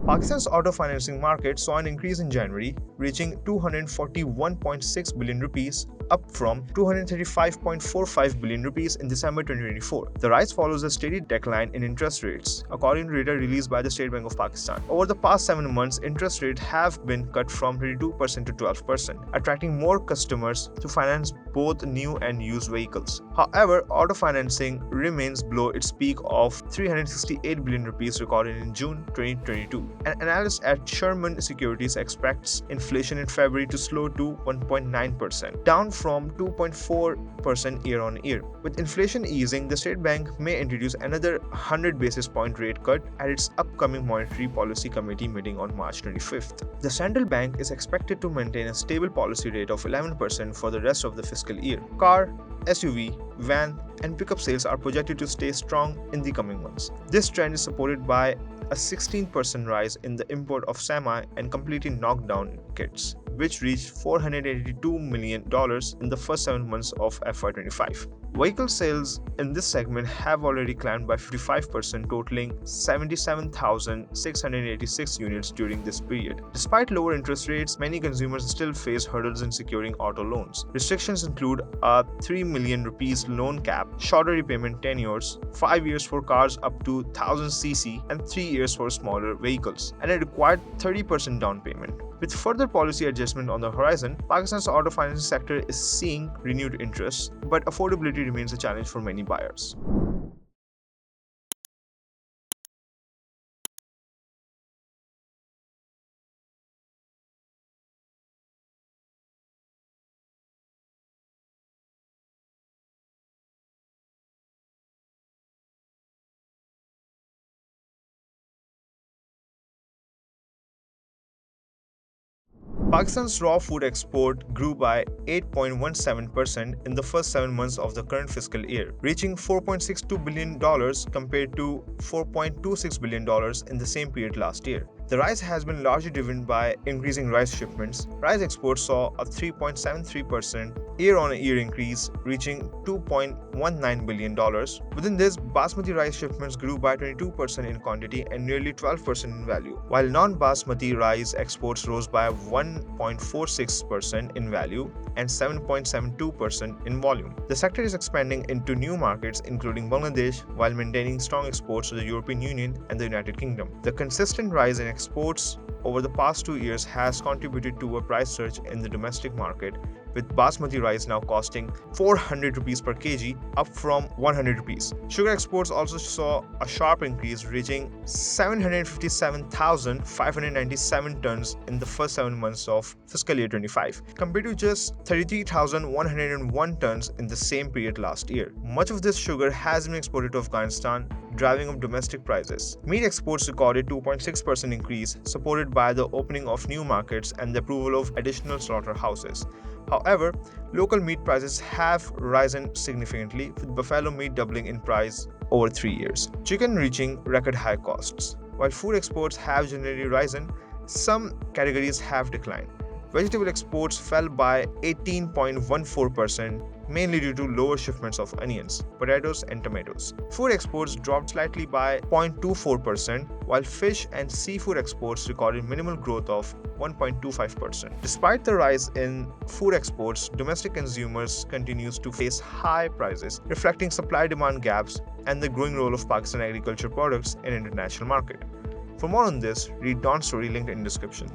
Pakistan's auto financing market saw an increase in January, reaching 241.6 billion rupees, up from 235.45 billion rupees in December 2024. The rise follows a steady decline in interest rates, according to data released by the State Bank of Pakistan. Over the past 7 months, interest rates have been cut from 22% to 12%, attracting more customers to finance both new and used vehicles. However, auto financing remains below its peak of 368 billion rupees recorded in June 2022. An analyst at Sherman Securities expects inflation in February to slow to 1.9%, down from 2.4% year on year. With inflation easing, the state bank may introduce another 100 basis point rate cut at its upcoming Monetary Policy Committee meeting on March 25th. The central bank is expected to maintain a stable policy rate of 11% for the rest of the fiscal year. Car, SUV, van, and pickup sales are projected to stay strong in the coming months. This trend is supported by a 16% rise in the import of semi and completely knocked down kits, which reached $482 million in the first 7 months of FY25. Vehicle sales in this segment have already climbed by 55%, totaling 77,686 units during this period. Despite lower interest rates, many consumers still face hurdles in securing auto loans. Restrictions include a 3 million rupees loan cap, shorter repayment tenures, 5 years for cars up to 1000 cc, and 3 years for smaller vehicles, and a required 30% down payment. With further policy adjustment on the horizon, Pakistan's auto financing sector is seeing renewed interest, but affordability remains a challenge for many buyers. Pakistan's raw food export grew by 8.17% in the first 7 months of the current fiscal year, reaching $4.62 billion compared to $4.26 billion in the same period last year. The rise has been largely driven by increasing rice shipments. Rice exports saw a 3.73% year-on-year increase, reaching $2.19 billion. Within this, basmati rice shipments grew by 22% in quantity and nearly 12% in value, while non-basmati rice exports rose by 1.46% in value and 7.72% in volume. The sector is expanding into new markets, including Bangladesh, while maintaining strong exports to the European Union and the United Kingdom. The consistent rise in exports over the past 2 years has contributed to a price surge in the domestic market, with basmati rice now costing 400 rupees per kg, up from 100 rupees. Sugar exports also saw a sharp increase, reaching 757,597 tons in the first 7 months of fiscal year 25, compared to just 33,101 tons in the same period last year. Much of this sugar has been exported to Afghanistan, driving up domestic prices. Meat exports recorded 2.6% increase, supported by the opening of new markets and the approval of additional slaughterhouses. However, local meat prices have risen significantly, with buffalo meat doubling in price over 3 years, chicken reaching record high costs. While food exports have generally risen, some categories have declined. Vegetable exports fell by 18.14%, mainly due to lower shipments of onions, potatoes, and tomatoes. Food exports dropped slightly by 0.24%, while fish and seafood exports recorded minimal growth of 1.25%. Despite the rise in food exports, domestic consumers continues to face high prices, reflecting supply-demand gaps and the growing role of Pakistan agriculture products in international market. For more on this, read Dawn's story linked in description.